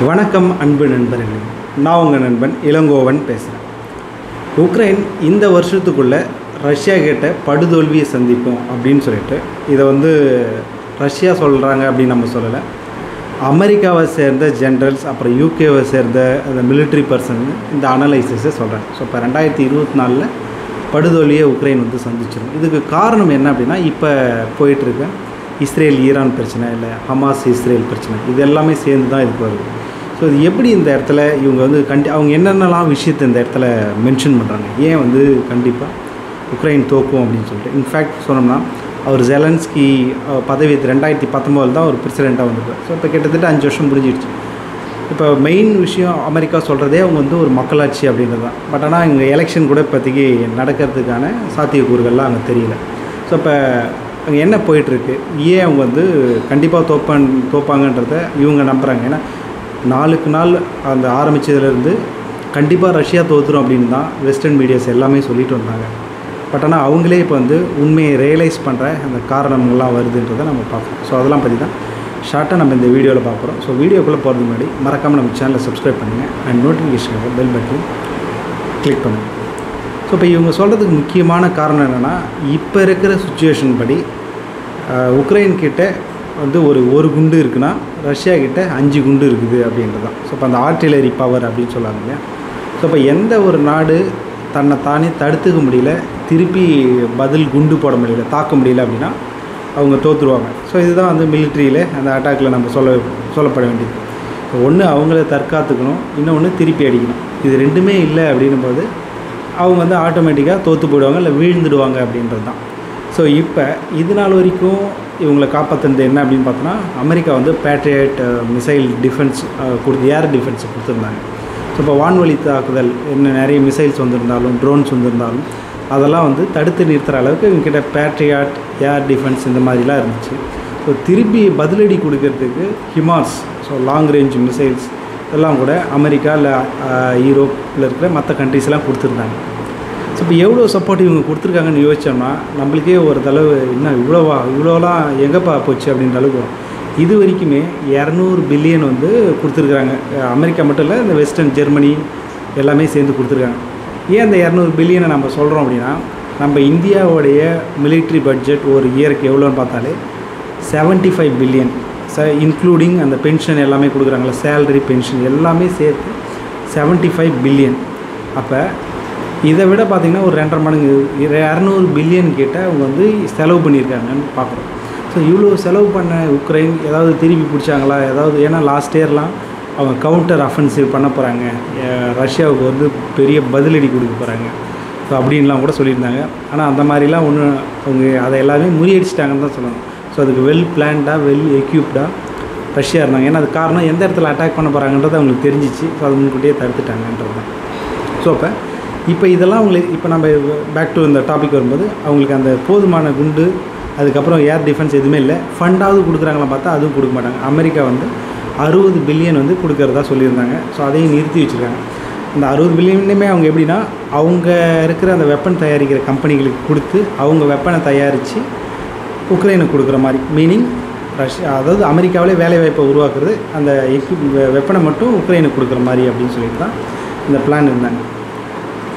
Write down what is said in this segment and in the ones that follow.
வணக்கம் அன்பு நண்பர்களே, நான் உங்கள் நண்பன் இளங்கோவன் பேசுகிறேன். உக்ரைன் இந்த வருஷத்துக்குள்ளே ரஷ்யா கிட்ட படுதோல்வியை சந்திப்போம் அப்படின்னு சொல்லிட்டு இதை ரஷ்யா சொல்கிறாங்க அப்படின்னு நம்ம சொல்லலை. அமெரிக்காவை சேர்ந்த ஜென்ரல்ஸ் அப்புறம் யூகேவை சேர்ந்த அந்த மிலிட்ரி பர்சன் இந்த அனலைசிஸை சொல்கிறாங்க. ஸோ இப்போ 2024 படுதோல்வியை உக்ரைன் சந்திச்சிடும். இதுக்கு காரணம் என்ன அப்படின்னா, இப்போ போயிட்டுருக்க இஸ்ரேல் ஈரான் பிரச்சனை, இல்லை ஹமாஸ் இஸ்ரேல் பிரச்சனை, இது எல்லாமே சேர்ந்து தான் இதுக்கு வருது. ஸோ இது எப்படி இந்த இடத்துல இவங்க அவங்க என்னென்னலாம் விஷயத்தை இந்த இடத்துல மென்ஷன் பண்ணுறாங்க, ஏன் கண்டிப்பாக உக்ரைன் தோக்கும் அப்படின்னு சொல்லிட்டு. இன்ஃபேக்ட் சொன்னோம்னா, அவர் ஜெலன்ஸ்கி பதவி 2019 தான் ஒரு பிரசிடெண்ட்டாக வந்திருக்கார். ஸோ இப்போ கிட்டத்தட்ட 5 வருஷம் முடிஞ்சிடுச்சு. இப்போ மெயின் விஷயம் அமெரிக்கா சொல்கிறதே அவங்க ஒரு மக்களாட்சி அப்படின்றது தான். பட் ஆனால் இங்கே எலெக்ஷன் கூட இப்போதைக்கு நடக்கிறதுக்கான சாத்தியக்கூறுகள்லாம் அங்கே தெரியல. ஸோ இப்போ அங்கே என்ன போயிட்டுருக்கு, ஏன் அவங்க கண்டிப்பாக தோப்பாங்கன்றத இவங்க நம்புகிறாங்க. ஏன்னா நாளுக்கு நாள் அந்த ஆரம்பித்ததுலேருந்து கண்டிப்பாக ரஷ்யா தோற்றுரும் அப்படின்னு தான் வெஸ்டர்ன் மீடியாஸ் எல்லாமே சொல்லிட்டு வந்தாங்க. பட் ஆனால் அவங்களே இப்போ உண்மையை ரியலைஸ் பண்ணுற அந்த காரணங்கள்லாம் வருதுன்றதை நம்ம பார்ப்போம். ஸோ அதெல்லாம் பற்றி தான் ஷார்ட்டாக நம்ம இந்த வீடியோவில் பார்க்குறோம். ஸோ வீடியோக்குள்ளே போகிறதுக்கு முன்னாடி மறக்காமல் நம்ம சேனலை சப்ஸ்கிரைப் பண்ணுங்கள் அண்ட் நோட்டிஃபிகேஷனுக்கு பெல் பட்டன் கிளிக் பண்ணுங்கள். ஸோ இப்போ இவங்க சொல்கிறதுக்கு முக்கியமான காரணம் என்னென்னா, இப்போ இருக்கிற சுச்சுவேஷன் படி உக்ரைன் கிட்ட ஒரு குண்டு இருக்குன்னா ரஷ்யா கிட்ட 5 குண்டு இருக்குது அப்படின்றது தான். ஸோ இப்போ அந்த ஆர்ட்டிலரி பவர் அப்படின்னு சொல்லுவாங்க இல்லையா. ஸோ இப்போ எந்த ஒரு நாடு தன்னை தானே தடுத்துக்க முடியல, திருப்பி பதில் குண்டு போட முடியல, தாக்க முடியல அப்படின்னா அவங்க தோற்றுருவாங்க. ஸோ இதுதான் மிலிட்ரியில் அந்த அட்டாக்கில் நம்ம சொல்லப்பட வேண்டியது. ஒன்று அவங்கள தற்காத்துக்கணும், இன்னொன்று திருப்பி அடிக்கணும். இது ரெண்டுமே இல்லை அப்படின்னும் போது அவங்க ஆட்டோமேட்டிக்காக தோற்று போயிடுவாங்க, இல்லை வீழ்ந்துடுவாங்க அப்படின்றது தான். ஸோ இப்போ இது நாள் வரைக்கும் இவங்களை காப்பாற்றுறது என்ன அப்படின்னு பார்த்தோன்னா, America Patriot missile defence air defence கொடுத்துருந்தாங்க. ஸோ இப்போ வான்வழி தாக்குதல் என்ன நிறைய மிசைல்ஸ் வந்திருந்தாலும் ட்ரோன்ஸ் வந்திருந்தாலும் அதெல்லாம் தடுத்து நிறுத்துகிற அளவுக்கு இவங்ககிட்ட பேட்ரியாட் ஏர் டிஃபென்ஸ் இந்த மாதிரிலாம் இருந்துச்சு. ஸோ திருப்பி பதிலடி கொடுக்கறதுக்கு ஹிமார்ஸ், ஸோ லாங் ரேஞ்ச் மிசைல்ஸ் இதெல்லாம் கூட அமெரிக்கா இல்லை யூரோப்பில் இருக்கிற மற்ற கண்ட்ரிஸ்லாம் கொடுத்துருந்தாங்க. ஸோ இப்போ எவ்வளோ சப்போர்ட் இவங்க கொடுத்துருக்காங்கன்னு யோசித்தோம்னா நம்மளுக்கே ஒரு தளவு இன்னும் இவ்வளோலாம் எங்கேப்பா போச்சு அப்படின்ற அளவுக்கு வரும். இது வரைக்குமே 200 பில்லியன் கொடுத்துருக்குறாங்க. அமெரிக்கா மட்டும் இல்லை, இந்த வெஸ்டர்ன் ஜெர்மனி எல்லாமே சேர்ந்து கொடுத்துருக்காங்க. ஏன் அந்த 200 பில்லியனை நம்ம சொல்கிறோம் அப்படின்னா, நம்ம இந்தியாவுடைய மிலிட்ரி பட்ஜெட் ஒரு இயருக்கு எவ்வளோன்னு பார்த்தாலே 75 பில்லியன், இன்க்ளூடிங் அந்த பென்ஷன் எல்லாமே கொடுக்குறாங்களே, சேலரி பென்ஷன் எல்லாமே சேர்த்து 75 பில்லியன். அப்போ இதை விட பார்த்திங்கன்னா ஒரு 2.5 மடங்கு 200 பில்லியன் கிட்ட அவங்க செலவு பண்ணியிருக்காங்கன்னு பார்க்குறோம். ஸோ இவ்வளோ செலவு பண்ண உக்ரைன் ஏதாவது திருப்பி பிடிச்சாங்களா, ஏன்னா லாஸ்ட் இயர்லாம் அவங்க கவுண்டர் அஃபென்சிவ் பண்ண போகிறாங்க, ரஷ்யாவுக்கு பெரிய பதிலடி கொடுக்க போகிறாங்க, ஸோ அப்படின்லாம் கூட சொல்லியிருந்தாங்க. ஆனால் அந்த மாதிரிலாம் அவங்க அதை எல்லாமே முறியடிச்சிட்டாங்கன்னு தான் சொல்லணும். ஸோ அதுக்கு வெல் பிளான்டாக வெல் எக்யூப்டாக ரஷ்யா இருந்தாங்க. ஏன்னா அது காரணம் எந்த இடத்துல அட்டாக் பண்ண போகிறாங்கன்றது அவங்களுக்கு தெரிஞ்சிச்சு. ஸோ அது முன்கூட்டியே தடுத்துட்டாங்கன்றது தான். ஸோ இப்போ இதெல்லாம் இப்போ நம்ம பேக் டு இந்த டாபிக் வரும்போது அவங்களுக்கு அந்த போதுமான குண்டு, அதுக்கப்புறம் ஏர் டிஃபென்ஸ் எதுவுமே இல்லை. ஃபண்டாவது கொடுக்குறாங்களா பார்த்தா அதுவும் கொடுக்க மாட்டாங்க. அமெரிக்கா 60 பில்லியன் கொடுக்கறதா சொல்லியிருந்தாங்க. ஸோ அதையும் நிறுத்தி வச்சுருக்காங்க. இந்த 60 பில்லியனுமே அவங்க எப்படின்னா, அவங்க இருக்கிற அந்த வெப்பன் தயாரிக்கிற கம்பெனிகளுக்கு கொடுத்து அவங்க வெப்பனை தயாரித்து உக்ரைனுக்கு கொடுக்குற மாதிரி, மீனிங் ரஷ்யா அமெரிக்காவிலே வேலைவாய்ப்பை உருவாக்குறது, அந்த வெப்பனை மட்டும் உக்ரைனுக்கு கொடுக்குற மாதிரி அப்படின்னு சொல்லிட்டு தான் இந்த பிளான் இருந்தாங்க.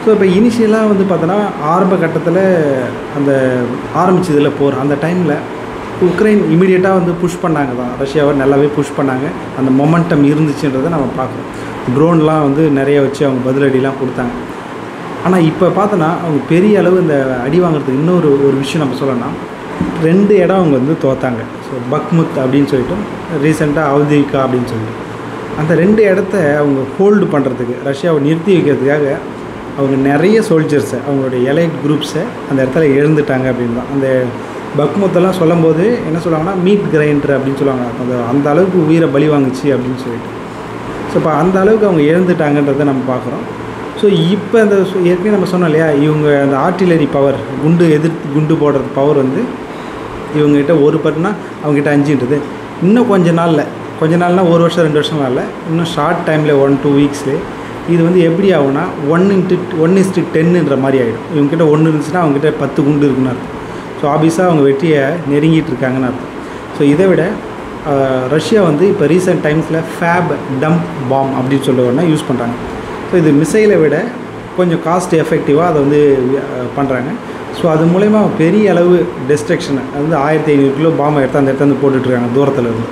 ஸோ இப்போ இனிஷியலாக பார்த்தோன்னா ஆரம்ப கட்டத்தில் அந்த ஆரம்பிச்சதில் போர் அந்த டைமில் உக்ரைன் இமீடியட்டாக புஷ் பண்ணாங்க தான், ரஷ்யாவை நல்லாவே புஷ் பண்ணாங்க. அந்த மொமெண்டம் இருந்துச்சுன்றதை நம்ம பார்க்குறோம். ட்ரோன்லாம் நிறைய வச்சு அவங்க பதிலடிலாம் கொடுத்தாங்க. ஆனால் இப்போ பார்த்தோன்னா அவங்க பெரிய அளவு இந்த அடி வாங்குறதுக்கு இன்னொரு விஷயம் நம்ம சொல்லணும்னா, 2 இடம் அவங்க தோத்தாங்க. ஸோ பக்முத் அப்படின்னு சொல்லிட்டு, ரீசெண்டாக அவதிகா அப்படின்னு சொல்லிட்டு, அந்த 2 இடத்த அவங்க ஹோல்டு பண்ணுறதுக்கு, ரஷ்யாவை நிறுத்தி வைக்கிறதுக்காக அவங்க நிறைய சோல்ஜர்ஸை, அவங்களுடைய எலைட் குரூப்ஸை அந்த இடத்துல எழுந்துட்டாங்க அப்படின்னு தான். அந்த பக்முத்தெல்லாம் சொல்லும்போது என்ன சொல்லுவாங்கன்னா, மீட் கிரைண்டர் அப்படின்னு சொல்லுவாங்க. அந்த அளவுக்கு உயிரை பலி வாங்குச்சு அப்படின்னு சொல்லிட்டு. ஸோ இப்போ அந்த அளவுக்கு அவங்க எழுந்துட்டாங்கன்றதை நம்ம பார்க்குறோம். ஸோ இப்போ அந்த ஏற்கனவே நம்ம சொன்னோம் இல்லையா, இவங்க அந்த ஆர்ட்டிலரி பவர், குண்டு போடுறது பவர் இவங்ககிட்ட 1 பட்னா அவங்ககிட்ட 5ன்றது இன்னும் கொஞ்ச நாள்னால் 1 வருஷம் 2 வருஷம் இல்லை, இன்னும் ஷார்ட் டைமில் 1-2 வீக்ஸ்லேயே இது எப்படி ஆகும்னா 1:10ன்ற மாதிரி ஆகிடும். இவங்ககிட்ட 1 இருந்துச்சுன்னா அவங்ககிட்ட 10 குண்டு இருக்குன்னு அர்த்தம். ஸோ ஆபியஸாக அவங்க வெற்றியை நெருங்கிட்டு இருக்காங்கன்னு அர்த்தம். ஸோ இதை விட ரஷ்யா வந்து இப்போ ரீசெண்ட் டைம்ஸில் ஃபேப் டம்ப் பாம் அப்படின்னு சொல்லுவோன்னா யூஸ் பண்ணுறாங்க. ஸோ இது மிசைலை விட கொஞ்சம் காஸ்ட் எஃபெக்டிவாக அதை வந்து பண்ணுறாங்க. ஸோ அது மூலயமா பெரிய அளவு டெஸ்ட்ரக்ஷனை வந்து 1500 கிலோ பாம்பை எடுத்தாந்து போட்டுட்ருக்காங்க தூரத்தில் இருந்து.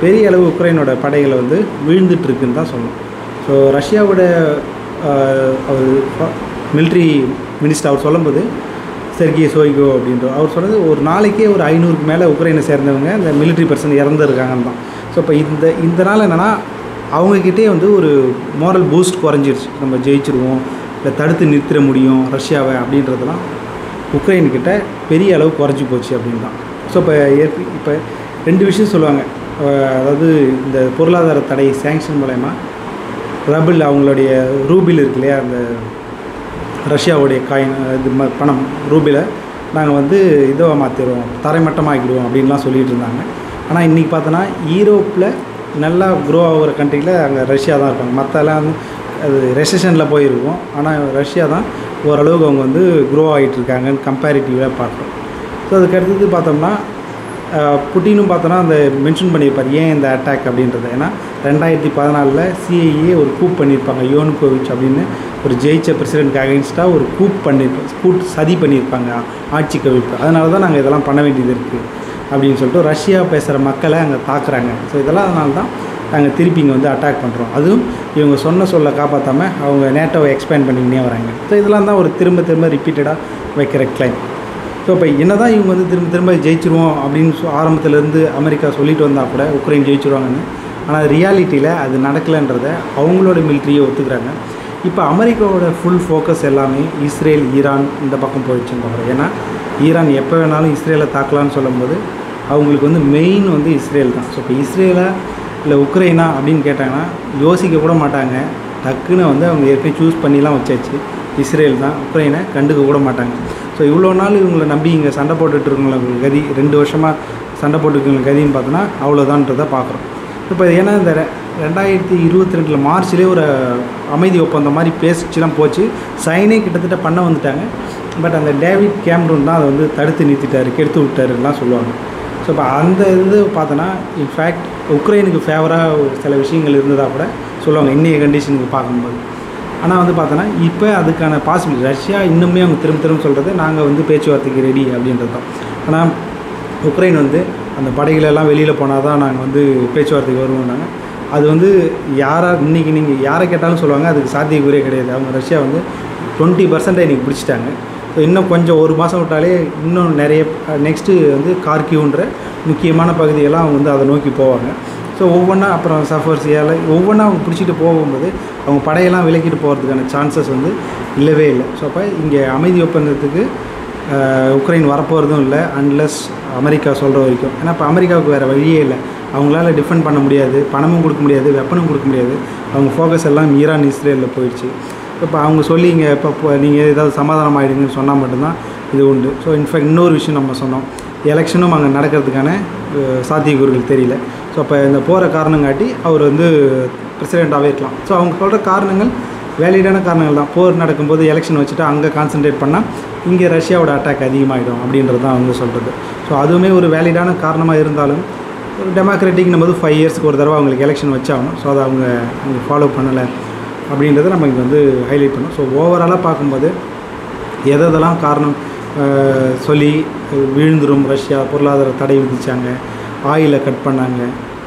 பெரிய அளவு உக்ரைனோட படைகளை வந்து வீழ்ந்துட்டுருக்குன்னு தான் சொல்லணும். ஸோ ரஷ்யாவோட மிலிட்ரி மினிஸ்டர் அவர் சொல்லும்போது செர்கி சோய்கோ அப்படின்ற அவர் சொன்னது ஒரு நாளைக்கே ஒரு 500க்கு மேலே உக்ரைனை சேர்ந்தவங்க இந்த மிலிட்ரி பர்சன் இறந்துருக்காங்கன்னு தான். ஸோ இப்போ இந்த நாள் என்னென்னா அவங்கக்கிட்டே வந்து ஒரு மோரல் பூஸ்ட் குறைஞ்சிருச்சு. நம்ம ஜெயிச்சிருவோம், இல்லை தடுத்து நிறுத்திட முடியும் ரஷ்யாவை அப்படின்றதுலாம் உக்ரைன்கிட்ட பெரிய அளவு குறைஞ்சி போச்சு அப்படின்னு தான். ஸோ இப்போ 2 விஷயம் சொல்லுவாங்க. அதாவது இந்த பொருளாதார தடை சேங்ஷன் மூலயமா ரபிள் அவங்களுடைய ரூபில் இருக்கு இல்லையா, அந்த ரஷ்யாவுடைய காயின் இது பணம் ரூபிலை நாங்கள் வந்து இதை மாற்றிடுவோம், தரைமட்டமாக்கிடுவோம் அப்படின்லாம் சொல்லிகிட்டு இருந்தாங்க. ஆனால் இன்றைக்கி பார்த்தோன்னா ஈரோப்பில் நல்லா க்ரோ ஆகிற கண்ட்ரியில் அங்கே ரஷ்யா தான் இருப்பாங்க. மற்றெல்லாம் வந்து அது ரெசஷனில் போயிருக்கும். ஆனால் ரஷ்யா தான் ஓரளவுக்கு அவங்க வந்து க்ரோ ஆகிட்டுருக்காங்கன்னு கம்பேரிட்டிவாக பார்க்குறோம். ஸோ அதுக்கடுத்தது பார்த்தோம்னா புட்டினும் பார்த்தோன்னா அந்த மென்ஷன் பண்ணியிருப்பார் ஏன் இந்த அட்டாக் அப்படின்றத. ஏன்னா 2014 சிஐஏ ஒரு கூப் பண்ணியிருப்பாங்க, யோனுகோவிச் அப்படின்னு ஒரு ஜெயிச்ச பிரசிடென்ட்க்கு அகென்ஸ்டாக ஒரு கூப் சதி பண்ணியிருப்பாங்க, ஆட்சி கவிழ்ப்பு. அதனால தான் நாங்கள் இதெல்லாம் பண்ண வேண்டியது இருக்குது அப்படின்னு சொல்லிட்டு ரஷ்யா பேசுகிற மக்களை அங்கே தாக்குறாங்க. ஸோ இதெல்லாம் அதனால தான் நாங்கள் திருப்பி இங்கே வந்து அட்டாக் பண்ணுறோம். அதுவும் இவங்க சொல்ல காப்பாற்றாமல் அவங்க நேட்டோவை எக்ஸ்பேண்ட் பண்ணிக்கினே வராங்க. ஸோ இதெல்லாம் தான் ஒரு திரும்ப ரிப்பீட்டடாக வைக்கிற கிளைம். ஸோ இப்போ என்ன தான் இவங்க வந்து திரும்ப ஜெயிச்சிருவோம் அப்படின்னு ஆரம்பத்துலேருந்து அமெரிக்கா சொல்லிட்டு வந்தால் கூட உக்ரைன் ஜெயிச்சிருவாங்கன்னு. ஆனால் ரியாலிட்டியில் அது நடக்கலைன்றதை அவங்களோட மிலிட்ரியை ஒத்துக்கிறாங்க. இப்போ அமெரிக்காவோட ஃபுல் ஃபோக்கஸ் எல்லாமே இஸ்ரேல், ஈரான் இந்த பக்கம் போயிடுச்சுன்னு பார்க்குறோம். ஏன்னா ஈரான் எப்போ வேணாலும் இஸ்ரேலை தாக்கலான்னு சொல்லும்போது அவங்களுக்கு வந்து மெயின் வந்து இஸ்ரேல் தான். ஸோ இப்போ இஸ்ரேலா இல்லை உக்ரைனா அப்படின்னு கேட்டாங்கன்னா யோசிக்க கூட மாட்டாங்க. டக்குன்னு வந்து அவங்க ஏற்கனவே சூஸ் பண்ணிலாம் வச்சாச்சு, இஸ்ரேல் தான். உக்ரைனை கண்டுக்க கூட மாட்டாங்க. ஸோ இவ்வளோ நாள் இவங்களை நம்பி இங்கே சண்டை போட்டுட்ருக்கவங்களுக்கு கதி, 2 வருஷமாக சண்டை போட்டுருக்கவங்களுக்கு கதின்னு பார்த்தோன்னா அவ்வளோதான்றதை பார்க்குறோம். இப்போ ஏன்னா இந்த 2022 மார்ச்லேயே ஒரு அமைதி ஒப்பந்தம் மாதிரி பேசிச்சுலாம் போச்சு, சைனே கிட்டத்தட்ட பண்ண வந்துட்டாங்க. பட் அந்த டேவிட் கேம்ரூன் தான் அதை வந்து தடுத்து நிறுத்திட்டார், கெடுத்து விட்டாருலாம் சொல்லுவாங்க. ஸோ இப்போ அந்த இது பார்த்தோன்னா இன்ஃபேக்ட் உக்ரைனுக்கு ஃபேவராக சில விஷயங்கள் இருந்ததாக கூட சொல்லுவாங்க இன்றைய கண்டிஷனுக்கு பார்க்கும்போது. ஆனால் வந்து பார்த்தோன்னா இப்போ அதுக்கான பாசிபிலிட்டி ரஷ்யா இன்னுமே அவங்க திரும்ப சொல்கிறது நாங்கள் வந்து பேச்சுவார்த்தைக்கு ரெடி அப்படின்றது தான். ஆனால் உக்ரைன் வந்து அந்த படைகளெல்லாம் வெளியில் போனால் தான் நாங்கள் வந்து பேச்சுவார்த்தைக்கு வருவோம்னாங்க. அது வந்து இன்றைக்கி நீங்கள் யாரை கேட்டாலும் சொல்லுவாங்க அதுக்கு சாத்தியக்கூறே கிடையாது. அவங்க ரஷ்யா வந்து 20% இன்றைக்கி பிடிச்சிட்டாங்க. ஸோ இன்னும் கொஞ்சம் 1 மாதம் விட்டாலே இன்னும் நிறைய நெக்ஸ்ட்டு வந்து கார்கிவ்ன்ற முக்கியமான பகுதியெல்லாம் அவங்க வந்து அதை நோக்கி போவாங்க. ஸோ ஒவ்வொன்றா அப்புறம் சஃபர்ஸியால் ஒவ்வொன்றா அவங்க பிடிச்சிட்டு போகும்போது அவங்க படையெல்லாம் விலக்கிட்டு போகிறதுக்கான சான்சஸ் வந்து இல்லவே இல்லை. ஸோ அப்போ இங்கே அமைதி ஒப்பந்தத்துக்கு உக்ரைன் வரப்போகிறதும் இல்லை அன்லெஸ் அமெரிக்கா சொல்கிற வரைக்கும். ஏன்னா இப்போ அமெரிக்காவுக்கு வேறு வழியே இல்லை. அவங்களால டிஃபெண்ட் பண்ண முடியாது, பணமும் கொடுக்க முடியாது, வெப்பனும் கொடுக்க முடியாது. அவங்க ஃபோக்கஸ் எல்லாம் ஈரான் இஸ்ரேலில் போயிடுச்சு. இப்போ அவங்க சொல்லி இங்கே இப்போ நீங்கள் ஏதாவது சமாதானம் ஆகிடுங்கன்னு சொன்னால் மட்டும்தான் இது உண்டு. ஸோ இன்ஃபேக்ட் இன்னொரு விஷயம் நம்ம சொன்னோம், எலெக்ஷனும் அங்கே நடக்கிறதுக்கான சாத்தியக்கூறுகள் தெரியல. ஸோ அப்போ இந்த போகிற காரணங்காட்டி அவர் வந்து பிரசிடெண்ட்டாகவே இருக்கலாம். ஸோ அவங்க சொல்கிற காரணங்கள் வேலிடான காரணங்கள் தான். போர் நடக்கும்போது எலெக்ஷன் வச்சுட்டு அங்கே கான்சன்ட்ரேட் பண்ணால் இங்கே ரஷ்யாவோட அட்டாக் அதிகமாகிடும் அப்படின்றது தான் அவங்க சொல்கிறது. ஸோ அதுவுமே ஒரு வேலிடான காரணமாக இருந்தாலும் ஒரு டெமோக்ராட்டிக்னும் போது 5 இயர்ஸ்க்கு ஒரு தடவை அவங்களுக்கு எலெக்ஷன் வச்சாகணும். ஸோ அதை அவங்க ஃபாலோ பண்ணலை அப்படின்றத நம்ம இங்கே வந்து ஹைலைட் பண்ணோம். ஸோ ஓவராலாக பார்க்கும்போது எதெல்லாம் காரணம் சொல்லி விழுந்துடும் ரஷ்யா, பொருளாதார தடை விதித்தாங்க, ஆயிலை கட் பண்ணாங்க.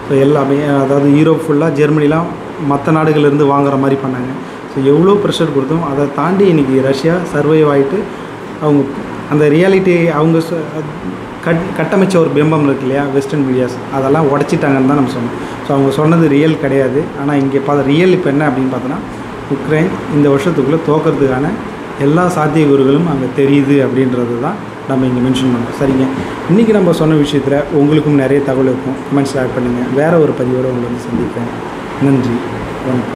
ஸோ எல்லாமே அதாவது யூரோப் ஃபுல்லாக ஜெர்மனிலாம் மற்ற நாடுகள்லேருந்து வாங்குற மாதிரி பண்ணாங்க. ஸோ எவ்வளோ ப்ரெஷர் கொடுத்தோம் அதை தாண்டி இன்றைக்கி ரஷ்யா சர்வைவ் ஆகிட்டு அவங்க அந்த ரியாலிட்டி அவங்க கட்டமைச்ச ஒரு பிம்பம் இருக்கு இல்லையா வெஸ்டர்ன் மீடியாஸ், அதெல்லாம் உடச்சிட்டாங்கன்னு தான் நம்ம சொன்னோம். ஸோ அவங்க சொன்னது ரியல் கிடையாது. ஆனால் இங்கே ரியல் இப்போ என்ன அப்படின்னு பார்த்தோன்னா உக்ரைன் இந்த வருஷத்துக்குள்ளே தோக்கிறதுக்கான எல்லா சாத்தியக்கூறுகளும் அங்கே தெரியுது அப்படின்றது தான் நம்ம இங்கே மென்ஷன் பண்ணுறோம். சரிங்க, இன்றைக்கி நம்ம சொன்ன விஷயத்தில் உங்களுக்கும் நிறைய தகவல் இருக்கும். கமெண்ட்ஸில் ஆட் பண்ணுங்கள். வேறு ஒரு பதிவோடு உங்களை வந்து சந்திப்பேன். நன்றி, வணக்கம்.